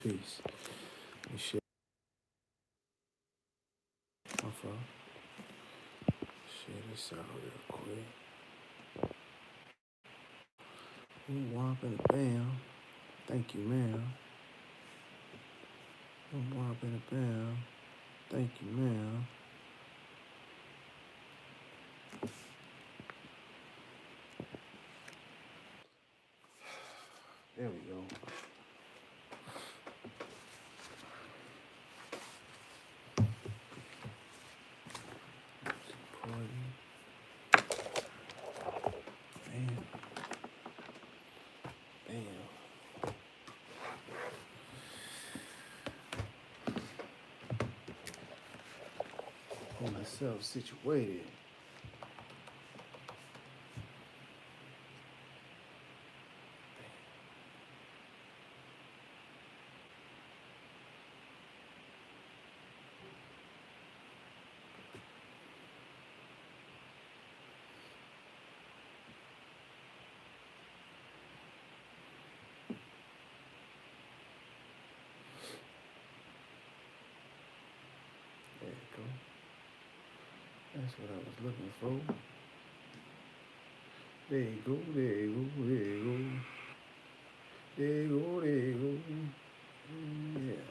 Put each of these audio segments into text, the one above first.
Peace. Let me share my phone. Share this out real quick. Ooh, womp and a bam. Thank you, ma'am. Ooh, womp and a bam. Thank you, ma'am. There we go. Bam. Bam. Get myself situated. There you go. That's what I was looking for. There you go, there you go, there you go. There you go, there you go. Yeah.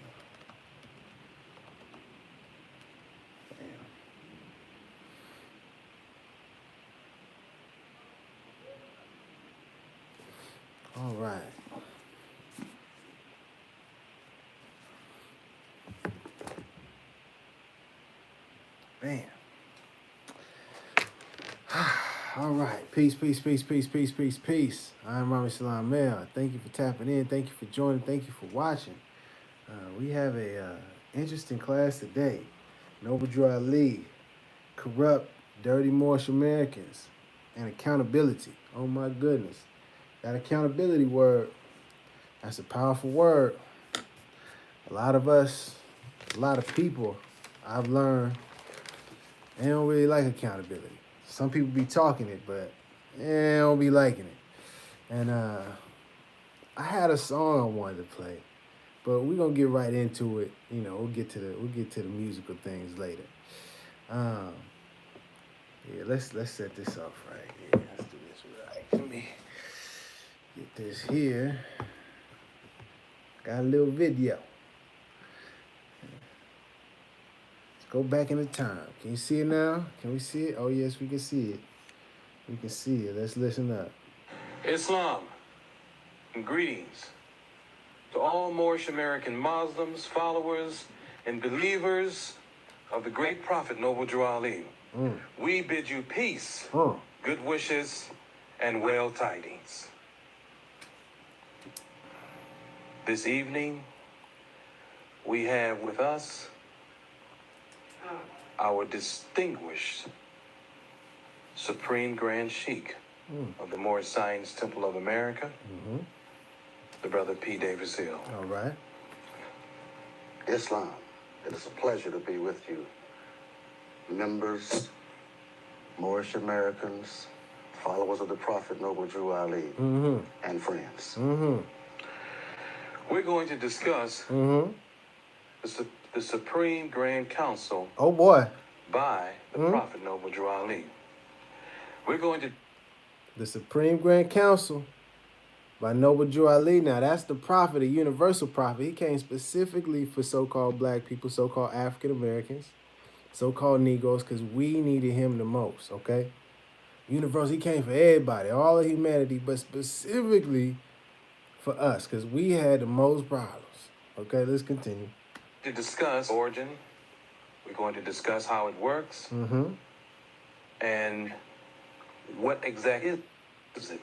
Bam. All right. Man. All right. Peace, peace, peace, peace, peace, peace, peace. I'm Rami. Thank you for tapping in. Thank you for joining. Thank you for watching. We have a interesting class today. Noble Drew Ali, corrupt, dirty Moorish Americans, and accountability. Oh my goodness. That accountability word, that's a powerful word. A lot of us, a lot of people, I've learned, they don't really like accountability. Some people be talking it, but they don't be liking it. And I had a song I wanted to play, but we're gonna get right into it. You know, we'll get to the musical things later. Yeah, let's set this off right. Yeah, let's do this right. Let me get this here. Got a little video. Go back in the time. Can you see it now? Can we see it? Oh, yes, we can see it. We can see it. Let's listen up. Islam. Greetings to all Moorish American Muslims, followers, and believers of the great prophet Noble Drew Ali. We bid you peace, good wishes, and well tidings. This evening, we have with us our distinguished Supreme Grand Sheik of the Moorish Science Temple of America, the brother P. Davis Hill. All right. Islam, it is a pleasure to be with you. Members, Moorish Americans, followers of the Prophet Noble Drew Ali, and friends. We're going to discuss the Supreme Grand Council Oh, boy. by the Prophet Noble Drew Ali. We're going to... The Supreme Grand Council by Noble Drew Ali. Now, that's the prophet, a universal prophet. He came specifically for so-called black people, so-called African Americans, so-called Negroes, because we needed him the most, okay? Universal, he came for everybody, all of humanity, but specifically for us, because we had the most problems. Okay, let's continue. To discuss origin. We're going to discuss how it works. And what exactly is it.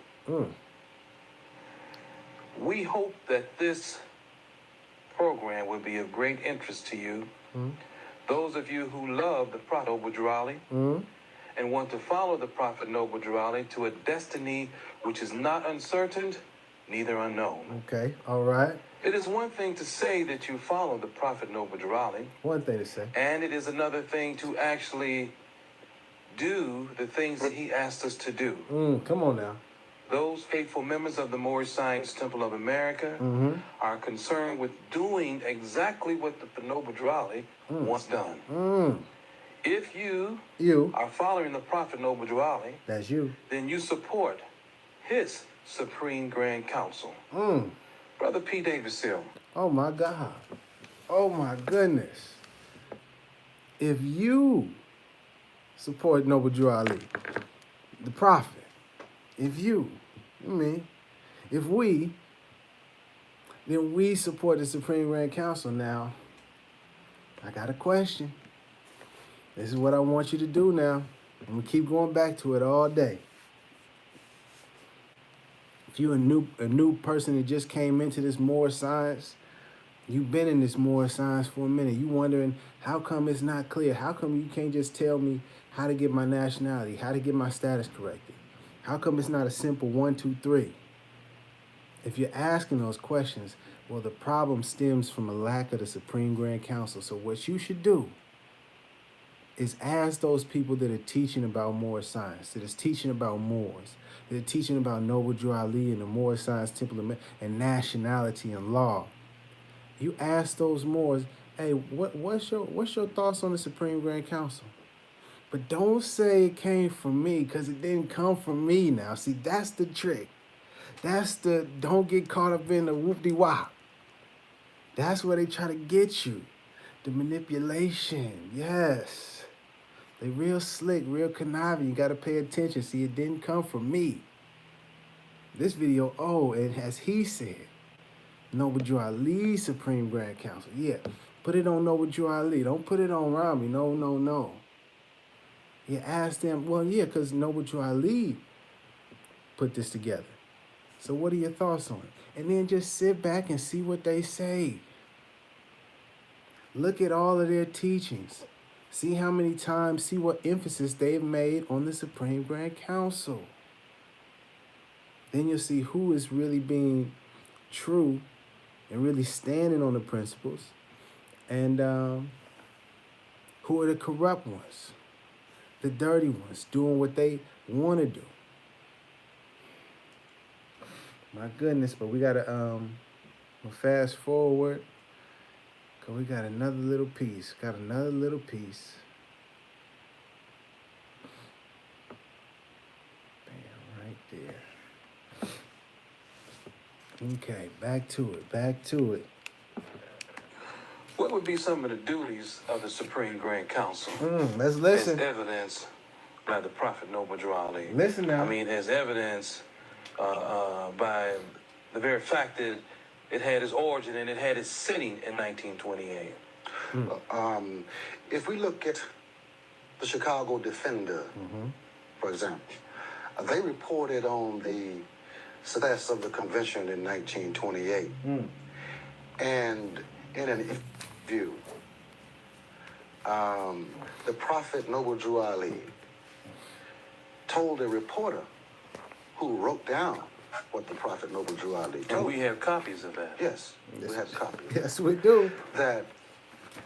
We hope that this program will be of great interest to you. Those of you who love the Prophet Noble Drew Ali and want to follow the Prophet Noble Drew Ali to a destiny which is not uncertain, neither unknown. Okay, all right. It is one thing to say that you follow the Prophet Noble Drew Ali. One thing to say. And it is another thing to actually do the things that he asked us to do. Come on now. those faithful members of the Moorish Science Temple of America are concerned with doing exactly what the Noble Drew Ali wants done. If you are following the Prophet Noble Drew Ali, that's you, then you support his Supreme Grand Council. Brother P. Davis Hill. Oh my God. Oh my goodness. If you support Noble Drew Ali, the Prophet, if we, then we support the Supreme Grand Council. Now, I got a question. This is what I want you to do now. I'm going to keep going back to it all day. If you're a new person that just came into this Moorish science, you've been in this Moorish science for a minute. You wondering, how come it's not clear? How come you can't just tell me how to get my nationality, how to get my status corrected? How come it's not a simple 1, 2, 3? If you're asking those questions, well, the problem stems from a lack of the Supreme Grand Council. So what you should do is ask those people that are teaching about Moorish science, that is teaching about Moors, that are teaching about Noble Drew Ali and the Moorish Science Temple and nationality and law. You ask those Moors, hey, what's your thoughts on the Supreme Grand Council? But don't say it came from me, because it didn't come from me now. See, that's the trick. That's the don't get caught up in the whoop-de-wop. That's where they try to get you. The manipulation, yes. They real slick, real conniving. You got to pay attention. See, it didn't come from me. This video, and as he said, Noble Drew Ali Supreme Grand Council. Yeah, put it on Noble Drew Ali. Don't put it on Rami. No. You ask them, well, yeah, because Noble Drew Ali put this together. So what are your thoughts on it? And then just sit back and see what they say. Look at all of their teachings. See how many times, see what emphasis they've made on the Supreme Grand Council. Then you'll see who is really being true and really standing on the principles, and who are the corrupt ones, the dirty ones, doing what they want to do. My goodness, but we got to fast forward, because we got another little piece. Bam, right there. Okay, back to it. What would be some of the duties of the Supreme Grand Council? Let's listen. As evidenced by the Prophet Noble Drew Ali. Listen now. I mean, as evidenced by the very fact that it had its origin and it had its sitting in 1928. If we look at the Chicago Defender, for example, they reported on the success of the convention in 1928. And in an interview, the Prophet Noble Drew Ali told a reporter who wrote down what the Prophet Noble Drew Ali told. And we have copies of that. Yes, we have copies. Yes, we do. That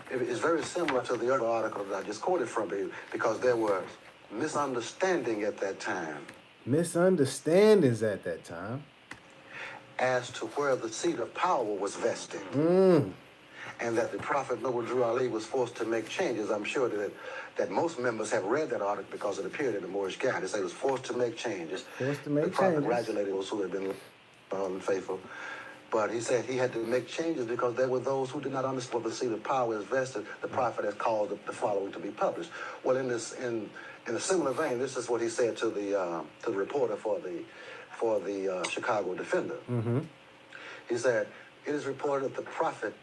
it is very similar to the other article that I just quoted from you, because there were misunderstanding at that time. Misunderstandings at that time. As to where the seat of power was vested. And that the Prophet Noble Drew Ali was forced to make changes. I'm sure that most members have read that article because it appeared in the Moorish Guide. It said he was forced to make changes. The Prophet congratulated those who had been unfaithful. But he said he had to make changes because there were those who did not understand where the seat of power is vested. The Prophet has called the following to be published. Well, in a similar vein, this is what he said to the reporter for the Chicago Defender. He said, it is reported that the Prophet,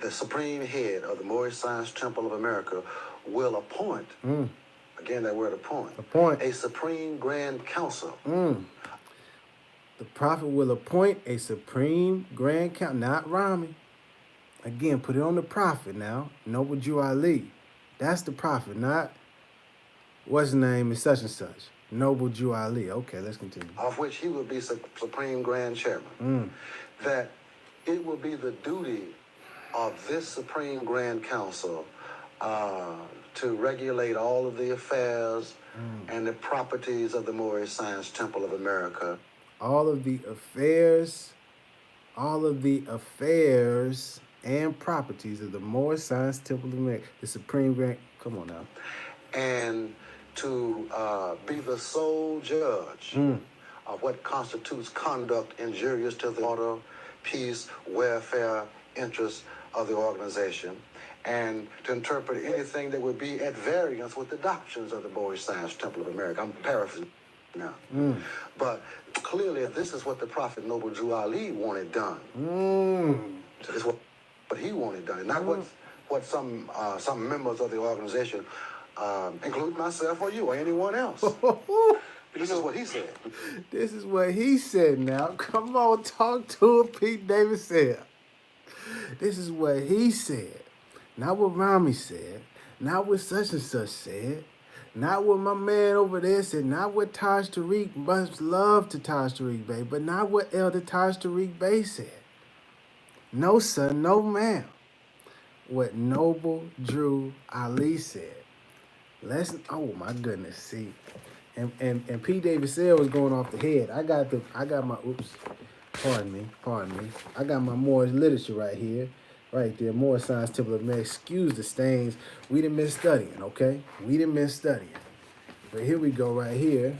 the supreme head of the Moorish Science Temple of America, will appoint, again that word appoint, a Supreme Grand Council. The Prophet will appoint a Supreme Grand Council, not Rami. Again, put it on the Prophet now, Noble Drew Ali. That's the Prophet, not what's his name is such and such. Noble Drew Ali. Okay, let's continue. Of which he will be Supreme Grand Chairman. That it will be the duty of this Supreme Grand Council to regulate all of the affairs and the properties of the Moorish Science Temple of America. All of the affairs and properties of the Moorish Science Temple of America, the Supreme Grand. Come on now. And to be the sole judge of what constitutes conduct injurious to the order, peace, welfare, interests of the organization, and to interpret anything that would be at variance with the doctrines of the Moorish Science Temple of America. I'm paraphrasing now. But clearly, this is what the Prophet Noble Drew Ali wanted done. So this is what he wanted done, and not what some members of the organization, including myself or you or anyone else. This is what he said. This is what he said now. Come on, talk to him, Pete Davis said. This is what he said. Not what Rami said. Not what such and such said. Not what my man over there said. Not what Taj Tariq, much love to Taj Tariq Bey, but not what Elder Taj Tariq Bey said. No, sir, no, ma'am. What Noble Drew Ali said. Oh my goodness, see. And P. Davis L was going off the head. I got my pardon me. I got my Moorish literature right here. Right there, Moorish Science Temple of America. Excuse the stains. We didn't miss studying, okay? We didn't miss studying. But here we go right here.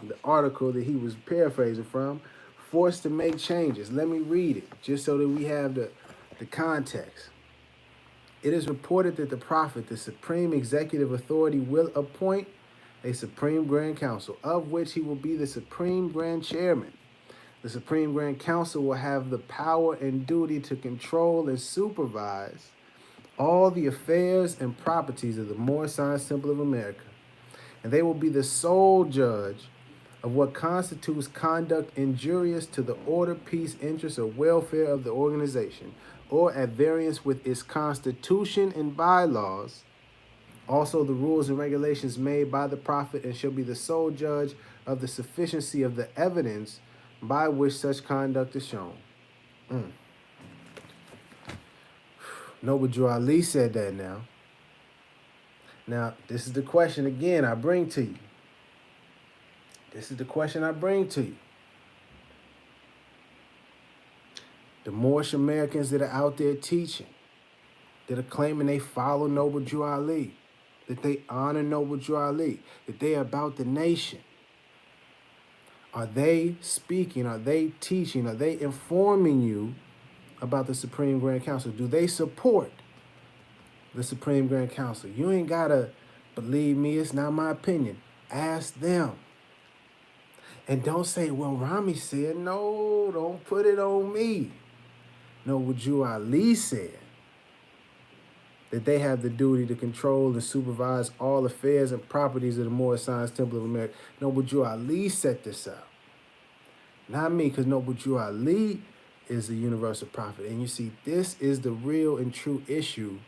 The article that he was paraphrasing from, forced to make changes. Let me read it, just so that we have the context. It is reported that the Prophet, the supreme executive authority, will appoint a Supreme Grand Council, of which he will be the Supreme Grand Chairman. The Supreme Grand Council will have the power and duty to control and supervise all the affairs and properties of the Moorish Science Temple of America, and they will be the sole judge of what constitutes conduct injurious to the order, peace, interests, or welfare of the organization, or at variance with its constitution and bylaws. Also, the rules and regulations made by the Prophet, and shall be the sole judge of the sufficiency of the evidence by which such conduct is shown. Noble Drew Ali said that now. Now, this is the question again I bring to you. The Moorish Americans that are out there teaching, that are claiming they follow Noble Drew Ali, that they honor Noble Drew Ali, that they are about the nation. Are they speaking? Are they teaching? Are they informing you about the Supreme Grand Council? Do they support the Supreme Grand Council? You ain't got to believe me. It's not my opinion. Ask them. And don't say, well, Rami said, no, don't put it on me. No, what Drew Ali said, that they have the duty to control and supervise all affairs and properties of the Moorish Science Temple of America. Noble Drew Ali set this up. Not me, because Noble Drew Ali is the universal prophet. And you see, this is the real and true issue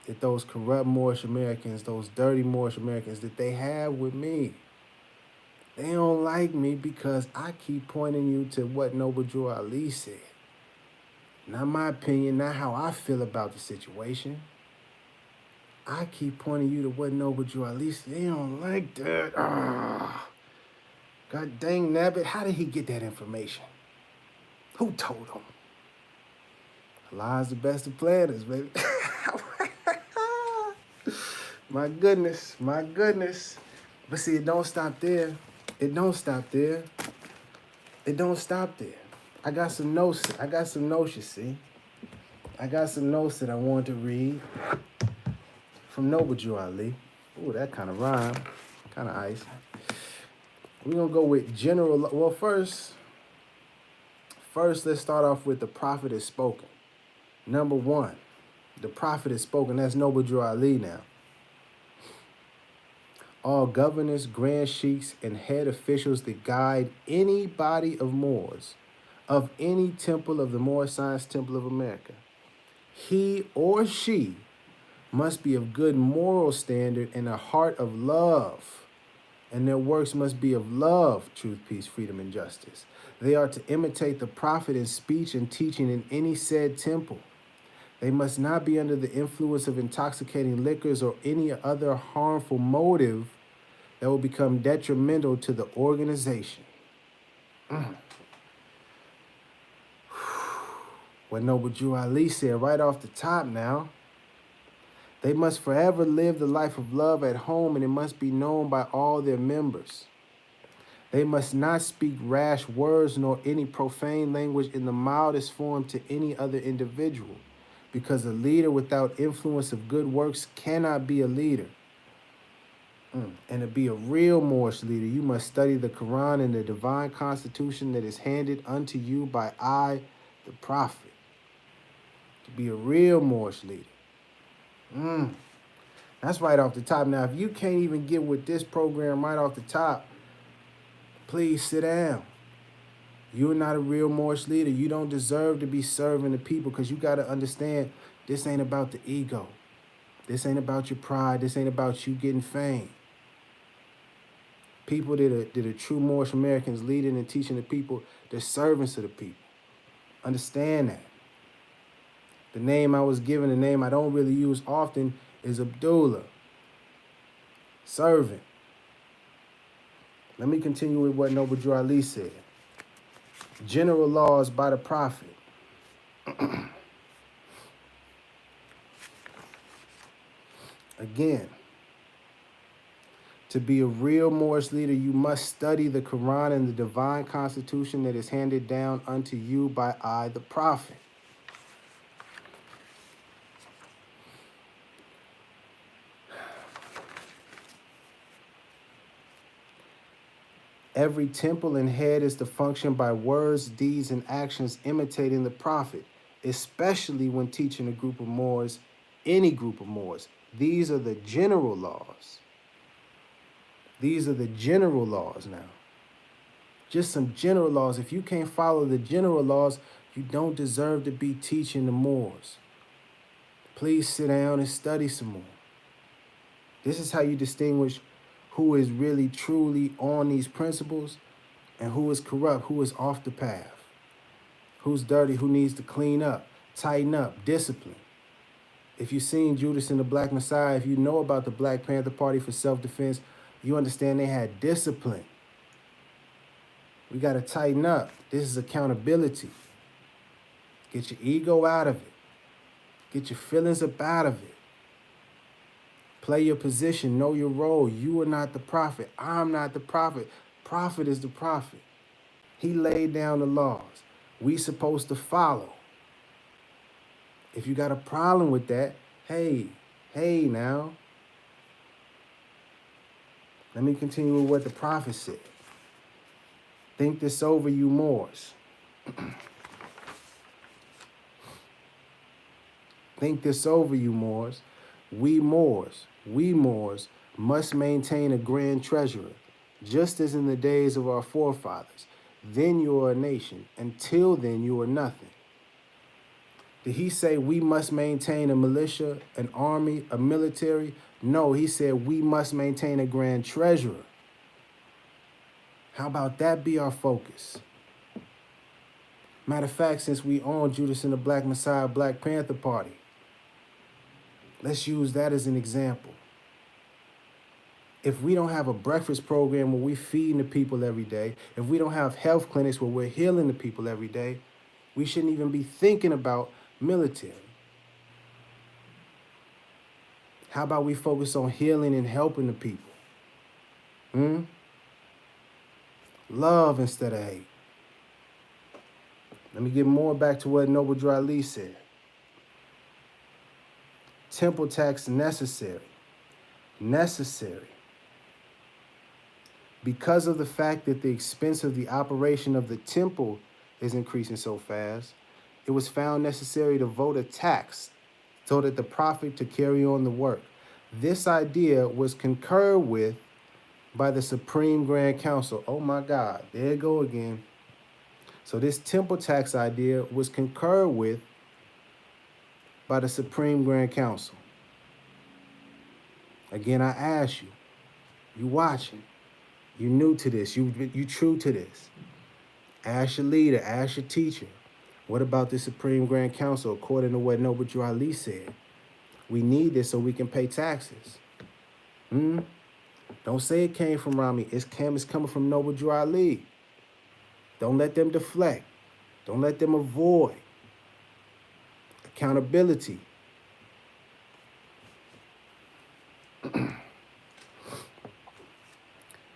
that those corrupt Moorish Americans, those dirty Moorish Americans, that they have with me. They don't like me because I keep pointing you to what Noble Drew Ali said. Not my opinion, not how I feel about the situation. I keep pointing you to what Noble Drew Ali said. They don't like that. God dang nabbit, how did he get that information? Who told him? Allah's the best of planners, baby. My goodness. But see, it don't stop there. I got some notes, you see. I got some notes that I wanted to read from Noble Drew Ali. Ooh, that kind of rhyme, kind of ice. We're going to go with general. Well, first, let's start off with the Prophet has spoken. Number one, the Prophet has spoken. That's Noble Drew Ali now. All governors, Grand Sheiks, and head officials that guide any body of Moors, of any temple of the Moorish Science Temple of America, he or she must be of good moral standard and a heart of love, and their works must be of love, truth, peace, freedom, and justice. They are to imitate the Prophet in speech and teaching in any said temple. They must not be under the influence of intoxicating liquors or any other harmful motive that will become detrimental to the organization. What Noble Drew Ali said right off the top now. They must forever live the life of love at home, and it must be known by all their members. They must not speak rash words nor any profane language in the mildest form to any other individual, because a leader without influence of good works cannot be a leader. And to be a real Moorish leader, you must study the Quran and the divine constitution that is handed unto you by I, the Prophet. To be a real Moorish leader. That's right off the top. Now, if you can't even get with this program right off the top, please sit down. You're not a real Moorish leader. You don't deserve to be serving the people, because you got to understand, this ain't about the ego. This ain't about your pride. This ain't about you getting fame. People that are true Moorish Americans, leading and teaching the people, they're servants of the people. Understand that. The name I was given, the name I don't really use often, is Abdullah. Servant. Let me continue with what Noble Drew Ali said. General laws by the Prophet. Again, to be a real Moorish leader, you must study the Quran and the divine constitution that is handed down unto you by I, the Prophet. Every temple and head is to function by words, deeds, and actions imitating the Prophet, especially when teaching a group of Moors, any group of Moors. These are the general laws. These are the general laws now. Just some general laws. If you can't follow the general laws, you don't deserve to be teaching the Moors. Please sit down and study some more. This is how you distinguish who is really truly on these principles and who is corrupt, who is off the path, who's dirty, who needs to clean up, tighten up, discipline. If you've seen Judas and the Black Messiah, if you know about the Black Panther Party for self-defense, you understand they had discipline. We got to tighten up. This is accountability. Get your ego out of it. Get your feelings up out of it. Play your position. Know your role. You are not the prophet. I'm not the prophet. Prophet is the prophet. He laid down the laws. We supposed to follow. If you got a problem with that, hey now. Let me continue with what the prophet said. Think this over, you Moors. Think this over, you Moors. We Moors must maintain a grand treasurer, just as in the days of our forefathers. Then you are a nation. Until then, you are nothing. Did he say we must maintain a militia, an army, a military? No, he said we must maintain a grand treasurer. How about that be our focus? Matter of fact, since we own Judas and the Black Messiah, Black Panther Party, let's use that as an example. If we don't have a breakfast program where we're feeding the people every day, if we don't have health clinics where we're healing the people every day, we shouldn't even be thinking about military. How about we focus on healing and helping the people? Love instead of hate. Let me get more back to what Noble Drew Ali said. Temple tax necessary. Necessary. Because of the fact that the expense of the operation of the temple is increasing so fast, it was found necessary to vote a tax so that the prophet to carry on the work. This idea was concurred with by the Supreme Grand Council. Oh my God, there you go again. So this temple tax idea was concurred with by the Supreme Grand Council. Again, I ask you, you watching, you new to this, you true to this. Ask your leader, ask your teacher. What about the Supreme Grand Council according to what Noble Drew Ali said? We need this so we can pay taxes. Don't say it came from Rami. It's coming from Noble Drew Ali. Don't let them deflect. Don't let them avoid accountability.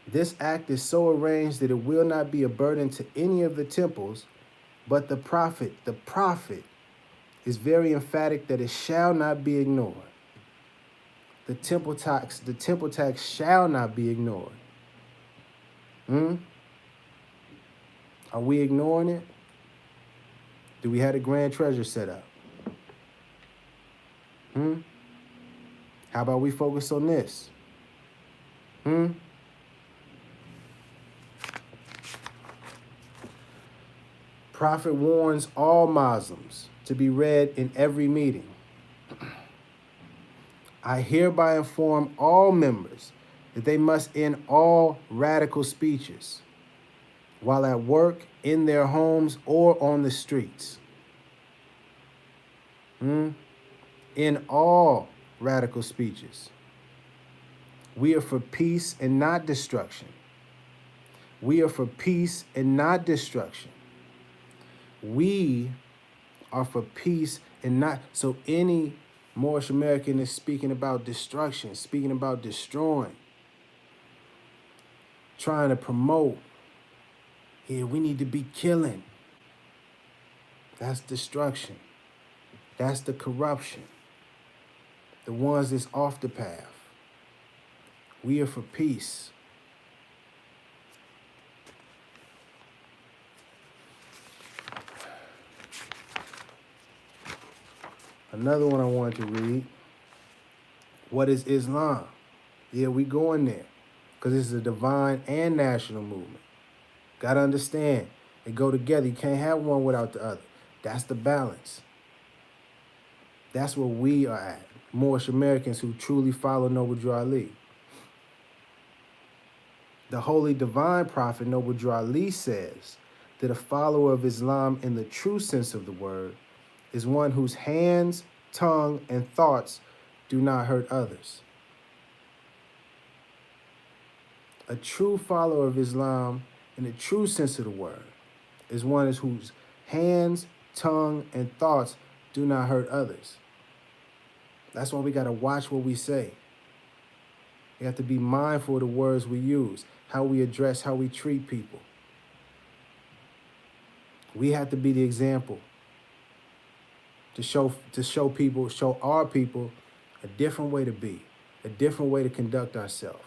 This act is so arranged that it will not be a burden to any of the temples, but the prophet is very emphatic that it shall not be ignored. The temple tax shall not be ignored. Are we ignoring it? Do we have the grand treasure set up? How about we focus on this? Prophet warns all Muslims to be read in every meeting. I hereby inform all members that they must end all radical speeches while at work, in their homes, or on the streets. In all radical speeches. We are for peace and not destruction. We are for peace and not destruction. We are for peace and not... So any Moorish American is speaking about destruction, speaking about destroying, trying to promote, we need to be killing. That's destruction. That's the corruption. The ones that's off the path. We are for peace. Another one I wanted to read. What is Islam? Yeah, we going there. Because it's a divine and national movement. Got to understand. They go together. You can't have one without the other. That's the balance. That's where we are at. Moorish Americans who truly follow Noble Drew Ali. The holy divine prophet Noble Drew Ali says that a follower of Islam in the true sense of the word is one whose hands, tongue, and thoughts do not hurt others. A true follower of Islam in the true sense of the word is one whose hands, tongue, and thoughts do not hurt others. That's why we got to watch what we say. We have to be mindful of the words we use, how we address, how we treat people. We have to be the example to show our people a different way to be, a different way to conduct ourselves,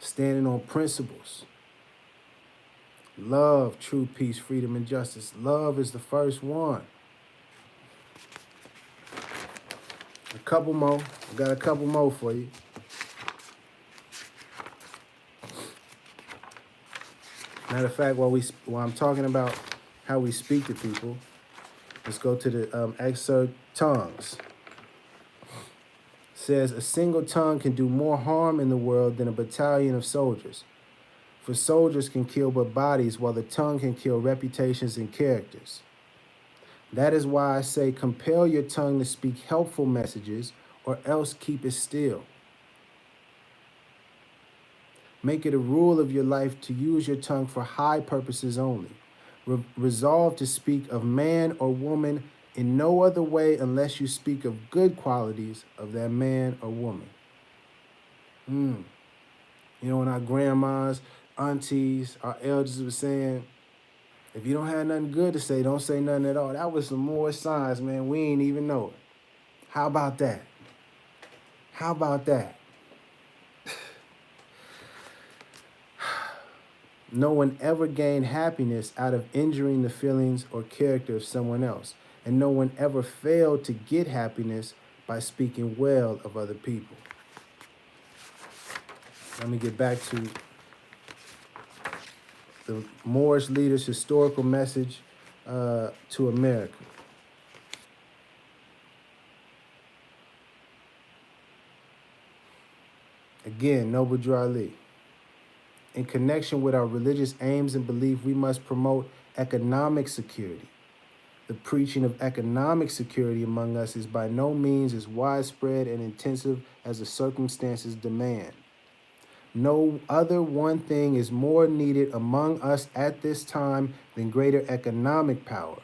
standing on principles. Love, truth, peace, freedom, and justice. Love is the first one. A couple more. I got a couple more for you. Matter of fact, while I'm talking about how we speak to people, let's go to the excerpt, tongues. It says, a single tongue can do more harm in the world than a battalion of soldiers. For soldiers can kill but bodies, while the tongue can kill reputations and characters. That is why I say compel your tongue to speak helpful messages, or else keep it still. Make it a rule of your life to use your tongue for high purposes only. Resolve to speak of man or woman in no other way unless you speak of good qualities of that man or woman. You know, when our grandmas, aunties, our elders were saying, if you don't have nothing good to say, don't say nothing at all. That was some more signs, man. We ain't even know it. How about that? How about that? No one ever gained happiness out of injuring the feelings or character of someone else. And no one ever failed to get happiness by speaking well of other people. Let me get back to the Moorish Leader's historical message to America. Again, Noble Drew Ali. In connection with our religious aims and belief, we must promote economic security. The preaching of economic security among us is by no means as widespread and intensive as the circumstances demand. no other one thing is more needed among us at this time than greater economic power.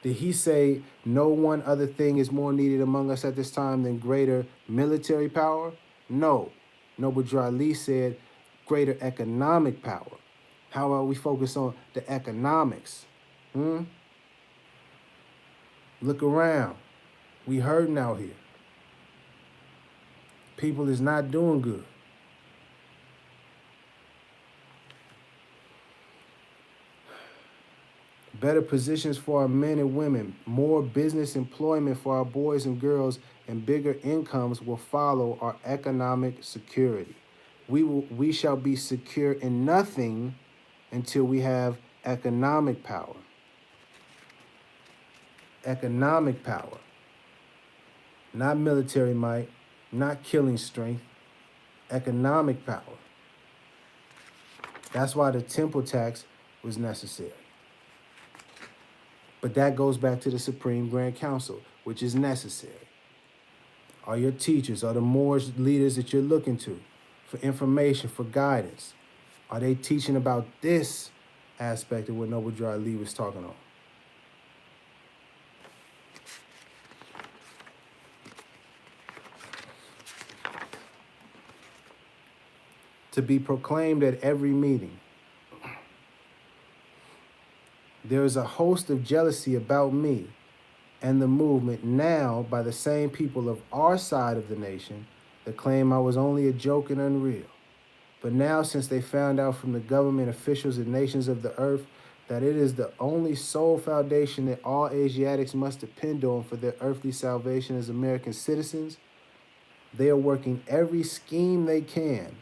Did he say no one other thing is more needed among us at this time than greater military power? No. Noble Drew Ali said greater economic power. How about we focus on the economics? Look around. We hurting out here. People is not doing good. Better positions for our men and women, more business employment for our boys and girls, and bigger incomes will follow our economic security. We shall be secure in nothing until we have economic power. Economic power. Not military might, not killing strength, economic power. That's why the temple tax was necessary. But that goes back to the Supreme Grand Council, which is necessary. Are your teachers, are the Moorish leaders that you're looking to for information, for guidance, are they teaching about this aspect of what Noble Drew Ali was talking on? To be proclaimed at every meeting. There is a host of jealousy about me and the movement now by the same people of our side of the nation that claim I was only a joke and unreal. But now, since they found out from the government officials and nations of the earth that it is the only sole foundation that all Asiatics must depend on for their earthly salvation as American citizens, they are working every scheme they can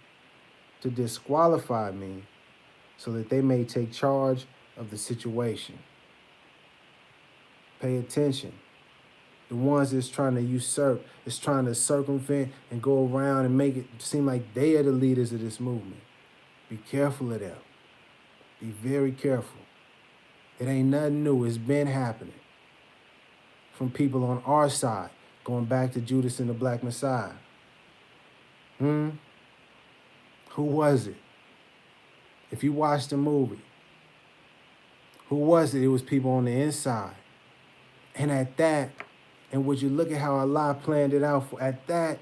to disqualify me so that they may take charge of the situation. Pay attention. The ones that's trying to usurp, that's trying to circumvent and go around and make it seem like they are the leaders of this movement. Be careful of them. Be very careful. It ain't nothing new. It's been happening. From people on our side, going back to Judas and the Black Messiah. Who was it? If you watched the movie, who was it? It was people on the inside. And at that, and would you look at how Allah planned it out for at that,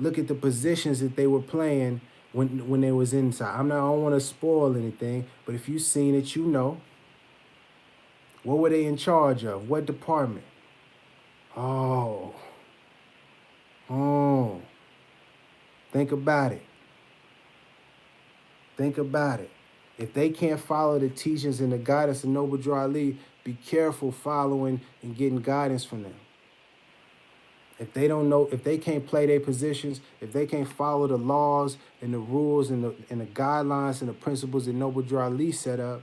look at the positions that they were playing when they was inside. I don't want to spoil anything, but if you've seen it, you know. What were they in charge of? What department? Oh. Think about it. Think about it. If they can't follow the teachings and the guidance of Noble Drew Ali, be careful following and getting guidance from them. If they don't know, if they can't play their positions, if they can't follow the laws and the rules and the guidelines and the principles that Noble Drew Ali set up,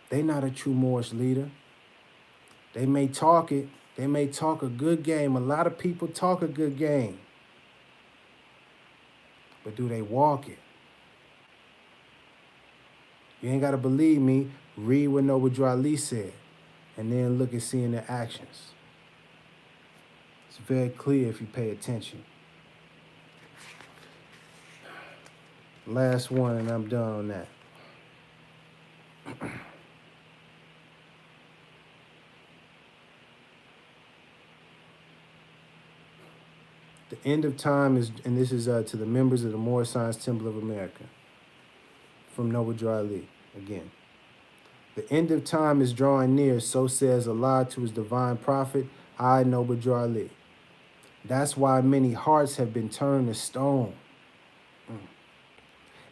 they're not a true Moorish leader. They may talk it. They may talk a good game. A lot of people talk a good game. But do they walk it? You ain't got to believe me. Read what Noble Drew Ali said and then look and see in their actions. It's very clear if you pay attention. Last one and I'm done on that. The end of time is, and this is to the members of the Moorish Science Temple of America, from Noble Drew Ali again. The end of time is drawing near, so says Allah to his divine prophet, I, Noble Drew Ali. That's why many hearts have been turned to stone.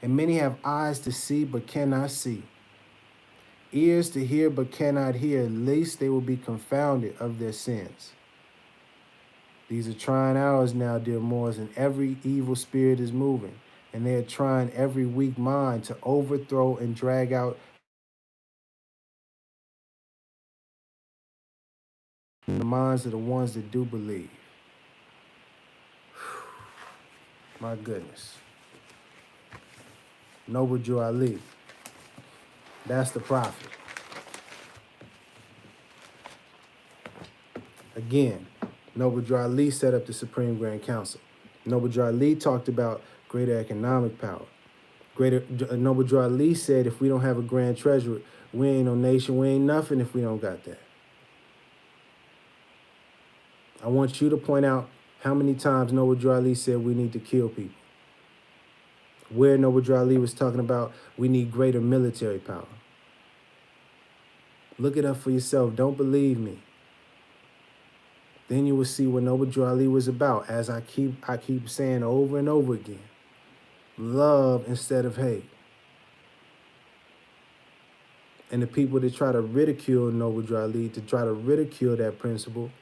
And many have eyes to see but cannot see, ears to hear but cannot hear, lest they will be confounded of their sins. These are trying hours now, dear Moors, and every evil spirit is moving, and they are trying every weak mind to overthrow and drag out the minds of the ones that do believe. My goodness. Noble Drew Ali. That's the prophet. Again, Noble Drew Ali set up the Supreme Grand Council. Noble Drew Ali talked about greater economic power. Noble Drew Ali said, if we don't have a grand treasurer, we ain't no nation, we ain't nothing if we don't got that. I want you to point out how many times Noble Drew Ali said we need to kill people. Where Noble Drew Ali was talking about we need greater military power. Look it up for yourself. Don't believe me. Then you will see what Noble Drew Ali was about, as I keep saying over and over again. Love instead of hate. And the people that try to ridicule Noble Drew Ali, to try to ridicule that principle,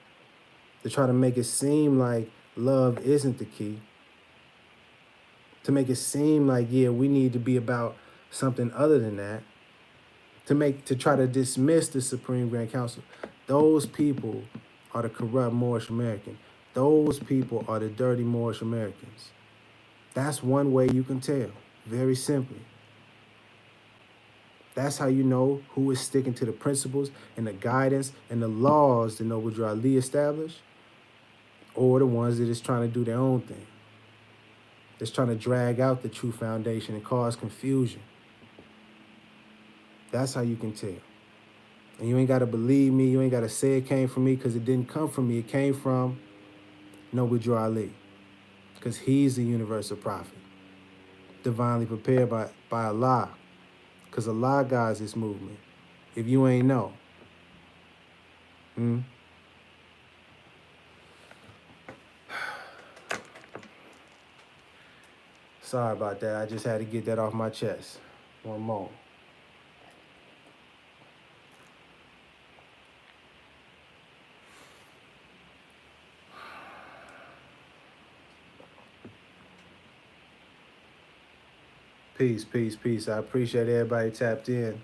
to try to make it seem like love isn't the key, to make it seem like, yeah, we need to be about something other than that, to try to dismiss the Supreme Grand Council. Those people are the corrupt Moorish American. Those people are the dirty Moorish Americans. That's one way you can tell, very simply. That's how you know who is sticking to the principles and the guidance and the laws that Noble Drew Ali established, or the ones that is trying to do their own thing, that's trying to drag out the true foundation and cause confusion. That's how you can tell. And you ain't got to believe me. You ain't got to say it came from me, because it didn't come from me. It came from Noble Drew Ali, because he's the universal prophet, divinely prepared by Allah, because Allah guides this movement. If you ain't know. Sorry about that. I just had to get that off my chest. One more. Peace, peace, peace. I appreciate everybody tapped in.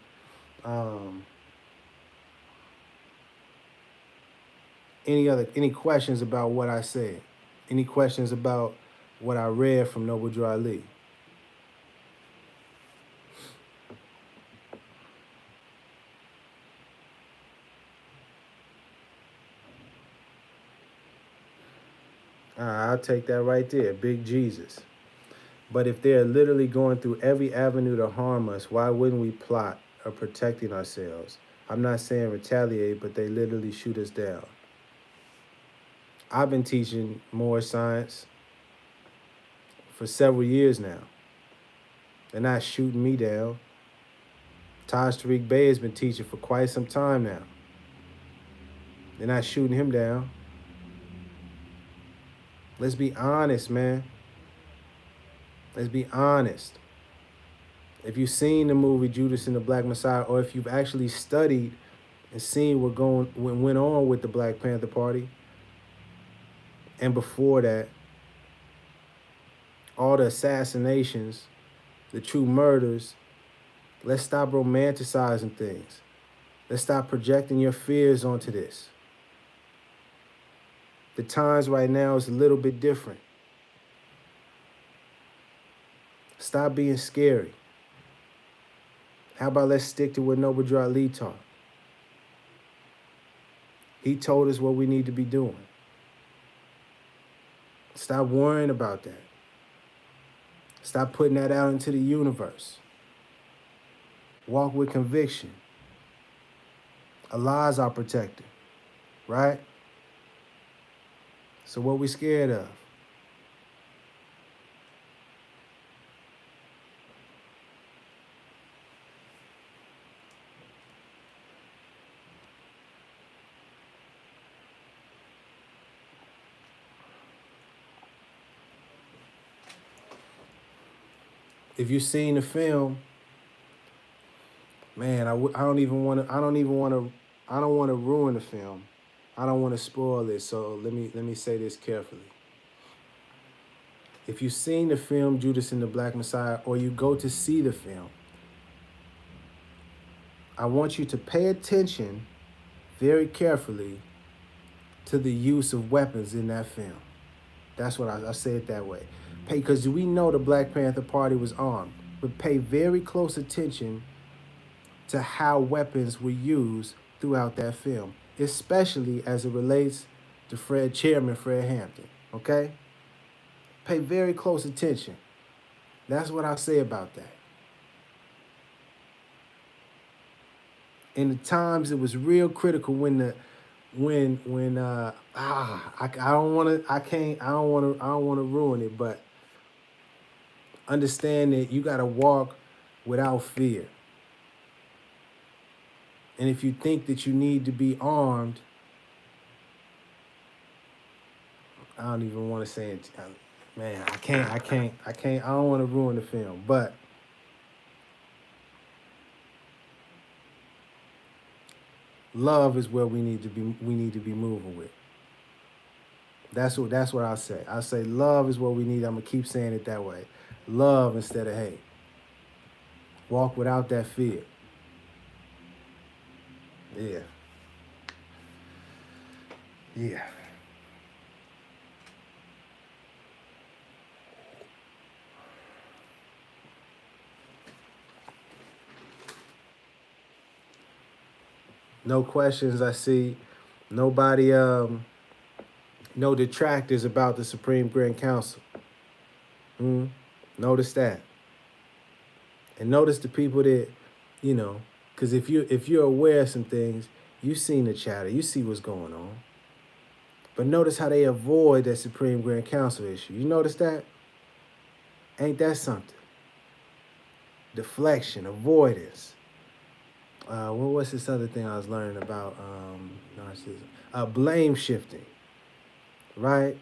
Any questions about what I said? Any questions about what I read from Noble Drew Ali? I'll take that right there, Big Jesus. But if they're literally going through every avenue to harm us, why wouldn't we plot or protecting ourselves? I'm not saying retaliate, but they literally shoot us down. I've been teaching Moorish science for several years now. They're not shooting me down. Taj Tariq Bey has been teaching for quite some time now. They're not shooting him down. Let's be honest, man. Let's be honest. If you've seen the movie Judas and the Black Messiah, or if you've actually studied and seen what went on with the Black Panther Party, and before that, all the assassinations, the true murders, let's stop romanticizing things. Let's stop projecting your fears onto this. The times right now is a little bit different. Stop being scary. How about let's stick to what Noble Drew Ali taught? He told us what we need to be doing. Stop worrying about that. Stop putting that out into the universe. Walk with conviction. Allah is our protector, right? So what we scared of? If you've seen the film, man, I don't want to ruin the film. I don't want to spoil it. So let me say this carefully. If you've seen the film Judas and the Black Messiah, or you go to see the film, I want you to pay attention very carefully to the use of weapons in that film. That's what I say it that way. Because we know the Black Panther Party was armed, but pay very close attention to how weapons were used throughout that film, especially as it relates to Chairman Fred Hampton, okay? Pay very close attention. That's what I say about that. In the times it was real critical when I don't want to, I don't want to ruin it, but understand that you got to walk without fear. And if you think that you need to be armed, I don't even want to say it. Man, I can't. I don't want to ruin the film, but love is where we need to be. We need to be moving with. That's what I say. I say love is what we need. I'm gonna keep saying it that way. Love instead of hate. Walk without that fear. Yeah. Yeah. No questions. I see nobody. No detractors about the Supreme Grand Council. Notice that, and notice the people that, because if you're aware of some things, you've seen the chatter, you see what's going on. But notice how they avoid that Supreme Grand Council issue. You notice that? Ain't that something? Deflection, avoidance. What was this other thing I was learning about narcissism? Blame shifting, right?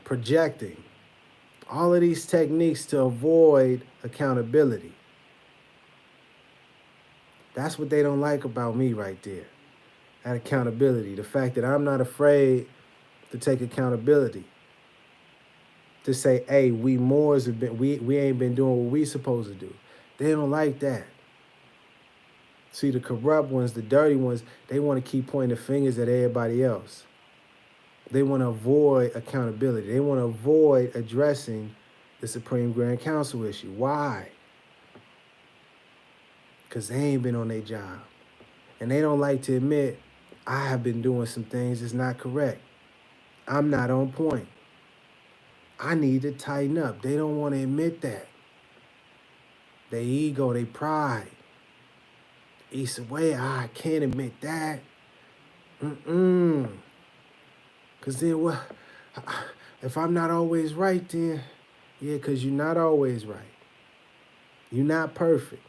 Projecting. All of these techniques to avoid accountability. That's what they don't like about me right there. That accountability. The fact that I'm not afraid to take accountability. To say, hey, we Moors have been, we ain't been doing what we supposed to do. They don't like that. See, the corrupt ones, the dirty ones, they want to keep pointing the fingers at everybody else. They want to avoid accountability. They want to avoid addressing the Supreme Grand Council issue. Why? Because they ain't been on their job. And they don't like to admit, I have been doing some things that's not correct. I'm not on point. I need to tighten up. They don't want to admit that. Their ego, their pride. Eats away. I can't admit that. Because then what? If I'm not always right, then, yeah, because you're not always right. You're not perfect.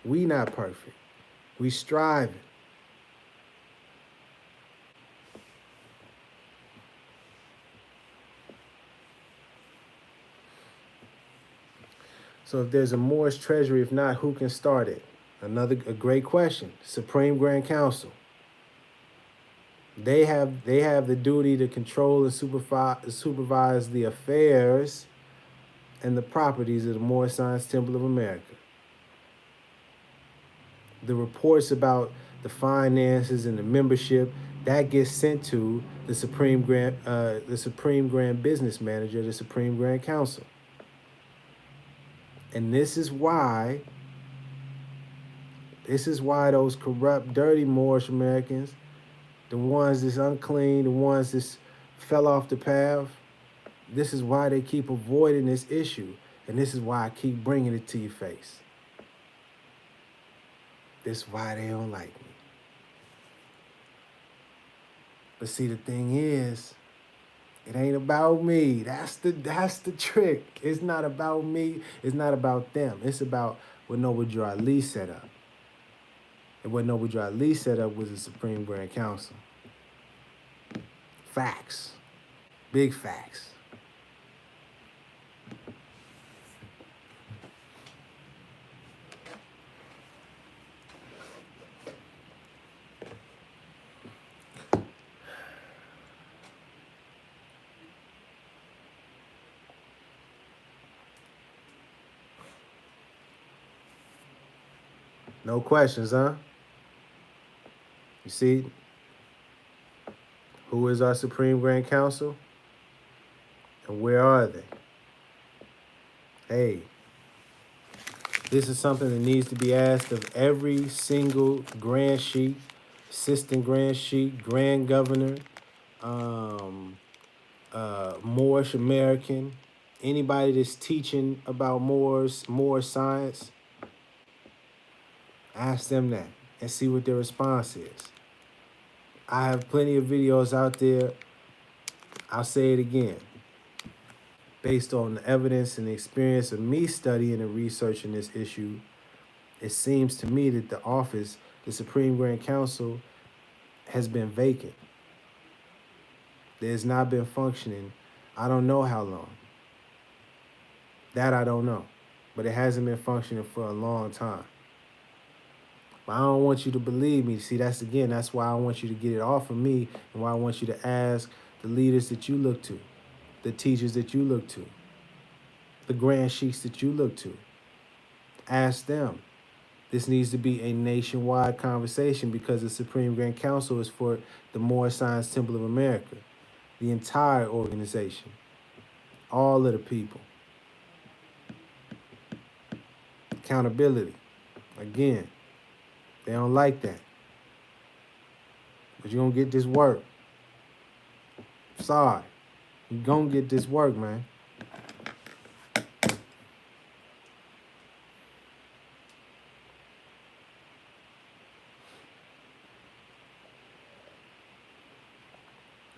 We not perfect. We striving. So if there's a Moorish treasury, if not, who can start it? A great question. Supreme Grand Council. They have the duty to control and supervise the affairs and the properties of the Moorish Science Temple of America. The reports about the finances and the membership that gets sent to the Supreme Grand Business Manager, the Supreme Grand Council. And this is why those corrupt, dirty Moorish Americans, the ones that's unclean, the ones that fell off the path, this is why they keep avoiding this issue. And this is why I keep bringing it to your face. This is why they don't like me. But see, the thing is, it ain't about me. That's the trick. It's not about me. It's not about them. It's about what Noble Drew Ali set up. And what Noble Drew Ali set up was the Supreme Grand Council. Facts. Big facts. No questions, huh? You see, who is our Supreme Grand Council? And where are they? Hey, this is something that needs to be asked of every single Grand Sheik, Assistant Grand Sheik, Grand Governor, Moorish American, anybody that's teaching about Moorish science, ask them that and see what their response is. I have plenty of videos out there. I'll say it again. Based on the evidence and the experience of me studying and researching this issue, it seems to me that the office, the Supreme Grand Council, has been vacant. It has not been functioning. I don't know how long. That I don't know. But it hasn't been functioning for a long time. But I don't want you to believe me. See, that's why I want you to get it off of me, and why I want you to ask the leaders that you look to, the teachers that you look to, the Grand Sheiks that you look to. Ask them. This needs to be a nationwide conversation, because the Supreme Grand Council is for the Moorish Science Temple of America, the entire organization, all of the people. Accountability. Again, they don't like that. But you're going to get this work. Sorry. You're going to get this work, man.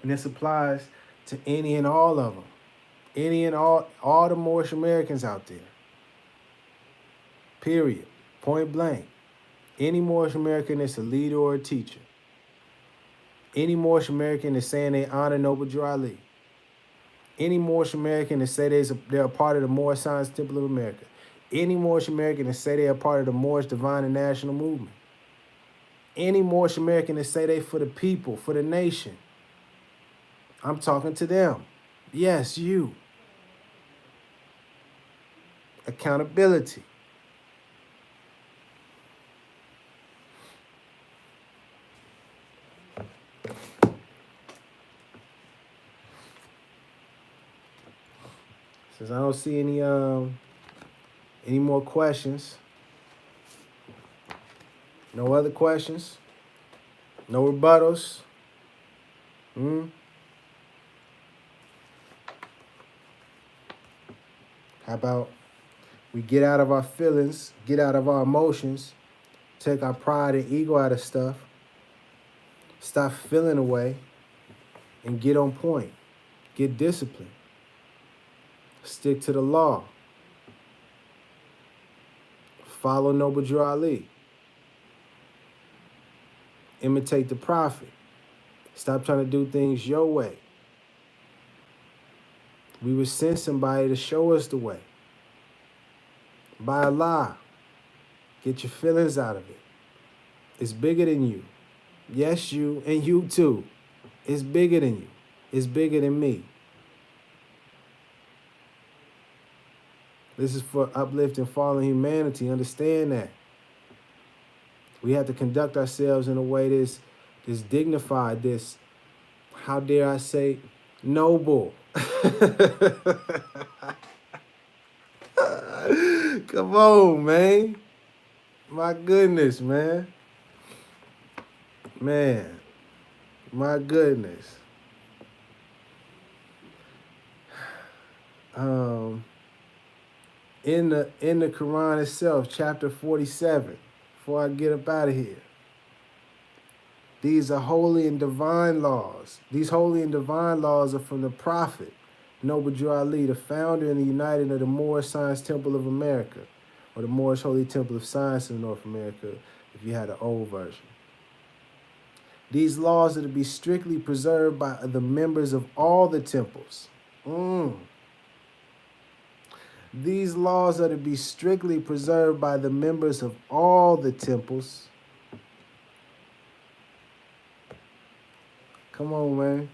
And this applies to any and all of them. Any and all the Moorish Americans out there. Period. Point blank. Any Moorish American that's a leader or a teacher. Any Moorish American that's saying they honor Noble Drew Ali. Any Moorish American that say they're a part of the Moorish Science Temple of America. Any Moorish American that say they're a part of the Moorish Divine and National Movement. Any Moorish American that say they for the people, for the nation. I'm talking to them. Yes, you. Accountability. Since I don't see any more questions, no other questions, no rebuttals. How about we get out of our feelings, get out of our emotions, take our pride and ego out of stuff, stop feeling away, and get on point, get disciplined. Stick to the law. Follow Noble Drew Ali. Imitate the Prophet. Stop trying to do things your way. We would send somebody to show us the way. By Allah, get your feelings out of it. It's bigger than you. Yes, you, and you too. It's bigger than you. It's bigger than me. This is for uplifting fallen humanity. Understand that. We have to conduct ourselves in a way that's dignified, this, how dare I say, noble. Come on, man. My goodness, man. Man. My goodness. In the Quran itself, chapter 47, before I get up out of here. These are holy and divine laws. These holy and divine laws are from the Prophet, Noble Drew Ali, the founder and the united of the Moorish Science Temple of America, or the Moorish Holy Temple of Science in North America, if you had an old version. These laws are to be strictly preserved by the members of all the temples. These laws are to be strictly preserved by the members of all the temples. Come on, man.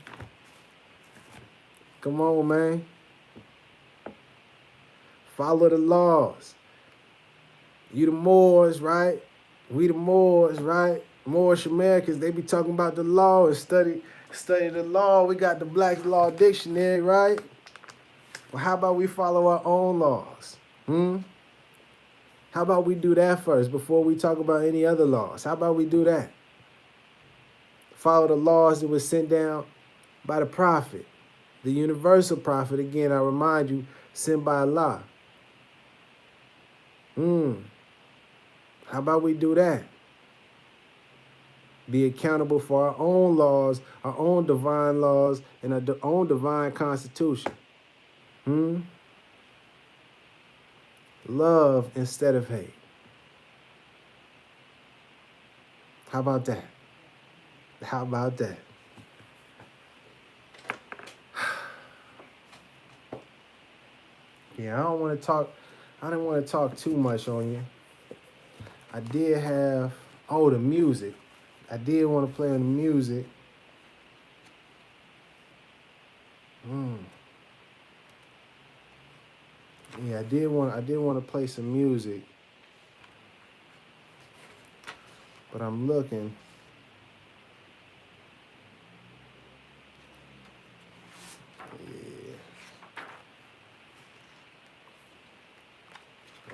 Come on, man. Follow the laws. You the Moors, right? We the Moors, right? Moorish Americans, they be talking about the law and study the law. We got the Black's Law Dictionary, right? Well, how about we follow our own laws? How about we do that first before we talk about any other laws? How about we do that? Follow the laws that were sent down by the Prophet, the universal Prophet. Again, I remind you, sent by Allah. How about we do that? Be accountable for our own laws, our own divine laws, and our own divine constitution. Love instead of hate. How about that? How about that? Yeah, I didn't want to talk too much on you. I did have, the music. I did want to play on the music. Yeah, I did want to play some music. But I'm looking. Yeah.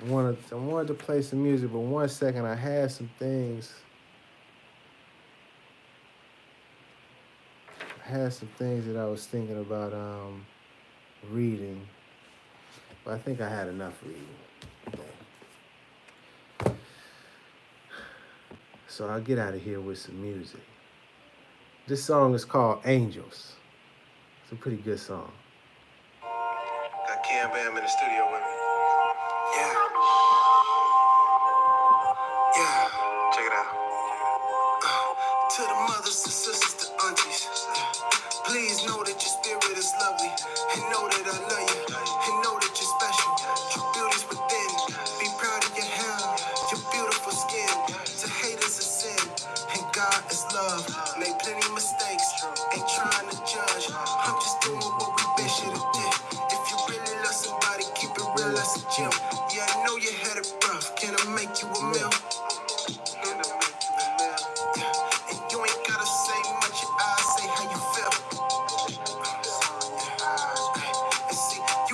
I wanted to play some music, but 1 second, I had some things. That I was thinking about reading. But I think I had enough reading. So I'll get out of here with some music. This song is called Angels. It's a pretty good song. Got Cam Bam in the studio with me. Yeah. Check it out. To the mothers, the sisters, the aunties. Please know that your spirit is lovely. And know that I love you. And know that you're special. Your beauty's within. Be proud of your hair. Your beautiful skin. To hate is a sin. And God is love. Made plenty mistakes. Ain't trying to judge. I'm just doing what we been should have did. If you really love somebody, keep it real as a gym. Yeah, I know you had it rough. Can I make you a meal?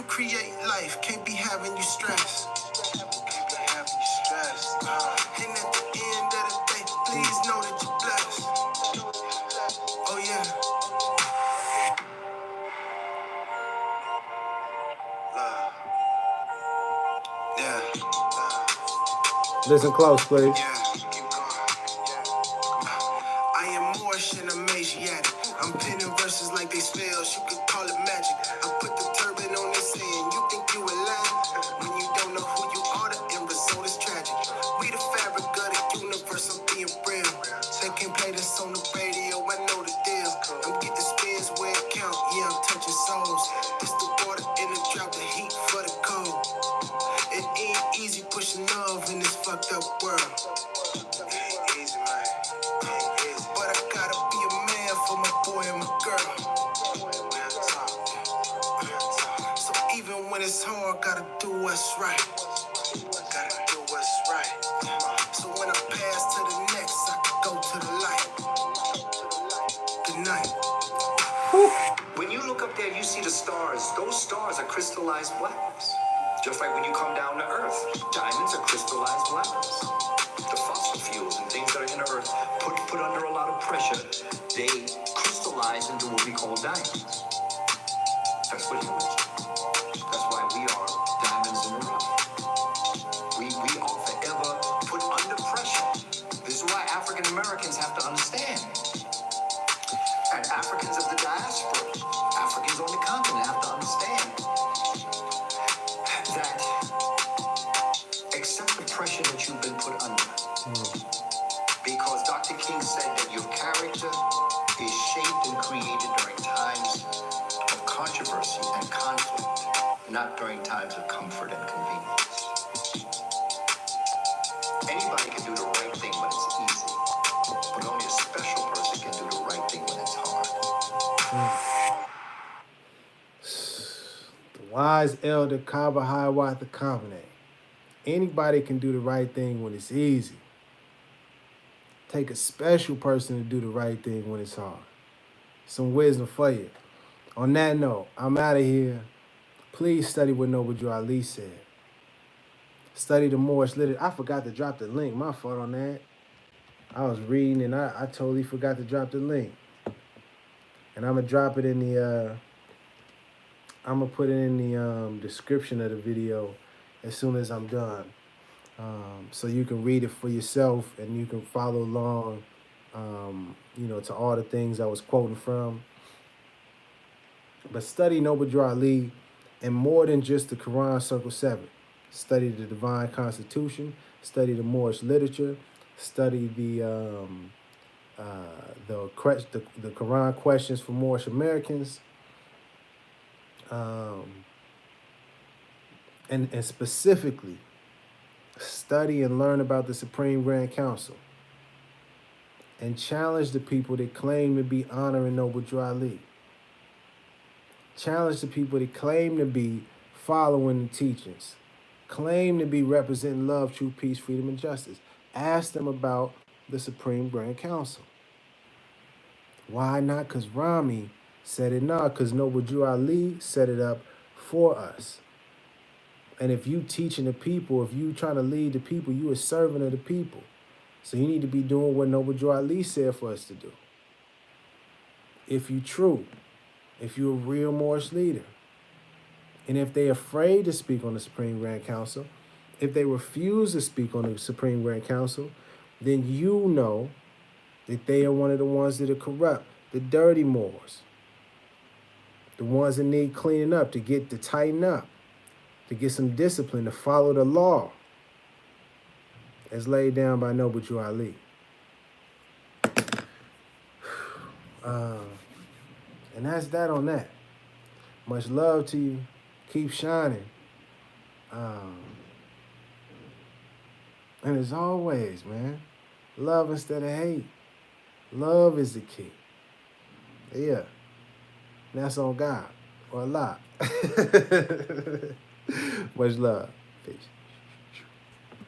Create life, can't be having you stressed. And at the end of the day, please know that you're blessed. Oh yeah. Love. Yeah. Listen close, please. Yeah. I am Moorish and Asiatic. I'm penning verses like they spells. You could call it magic. I put the turban on this hand. You think you will laugh when you don't know who you are. The end result is tragic. We the fabric of the universe. I'm being real. They can't play this on the radio. I know the deal. I'm getting spins where it count. Yeah, I'm touching souls. It's the water in the drop, the heat for the cold. It ain't easy pushing love in this fucked up world. It ain't easy, man. But I gotta be a man for my boy and my girl. So even when it's hard, gotta do what's right. Gotta do what's right. So when I pass to the next, I can go to the light. Good night. When you look up there, you see the stars. Those stars are crystallized blackness. Just like when you come down to Earth, diamonds are crystallized blackness. The fossil fuels and things that are in the Earth put under a lot of pressure, they crystallize into what we call diamonds. That's what humans do. That's why we are diamonds in the rough. We are forever put under pressure. This is why African Americans have to understand. And Africans of the diaspora, Africans on the continent have to understand that accept the pressure that you've been put under. Because Dr. King said that your character is shaped and created during times of controversy and conflict, not during times of comfort and convenience. Anybody can do the right thing when it's easy, but only a special person can do the right thing when it's hard. The wise elder Kaba Hiawatha the Covenant. Anybody can do the right thing when it's easy. Take a special person to do the right thing when it's hard. Some wisdom for you. On that note, I'm out of here. Please study what Noble Drew Ali said. Study the Moorish Leader. I forgot to drop the link. My fault on that. I was reading and I totally forgot to drop the link. And I'm going to drop it in the I'm going to put it in the description of the video as soon as I'm done. So you can read it for yourself and you can follow along, you know, to all the things I was quoting from. But study Noble Drew Ali, and more than just the Quran Circle 7. Study the Divine Constitution, study the Moorish literature, study the Quran questions for Moorish Americans, and specifically study and learn about the Supreme Grand Council, and challenge the people that claim to be honoring Noble Drew Ali. Challenge the people that claim to be following the teachings, claim to be representing love, truth, peace, freedom, and justice. Ask them about the Supreme Grand Council. Why not? Because Rami said it not, because Noble Drew Ali set it up for us. And if you teaching the people, if you trying to lead the people, you a servant of the people. So you need to be doing what Noble Drew Ali said for us to do. If you true, if you're a real Moorish leader, and if they're afraid to speak on the Supreme Grand Council, if they refuse to speak on the Supreme Grand Council, then you know that they are one of the ones that are corrupt, the dirty Moors, the ones that need cleaning up, to tighten up, to get some discipline, to follow the law as laid down by Noble Drew Ali. And that's that on that. Much love to you. Keep shining. And as always, man, love instead of hate. Love is the key. Yeah. And that's on God or Allah. Much love. Peace.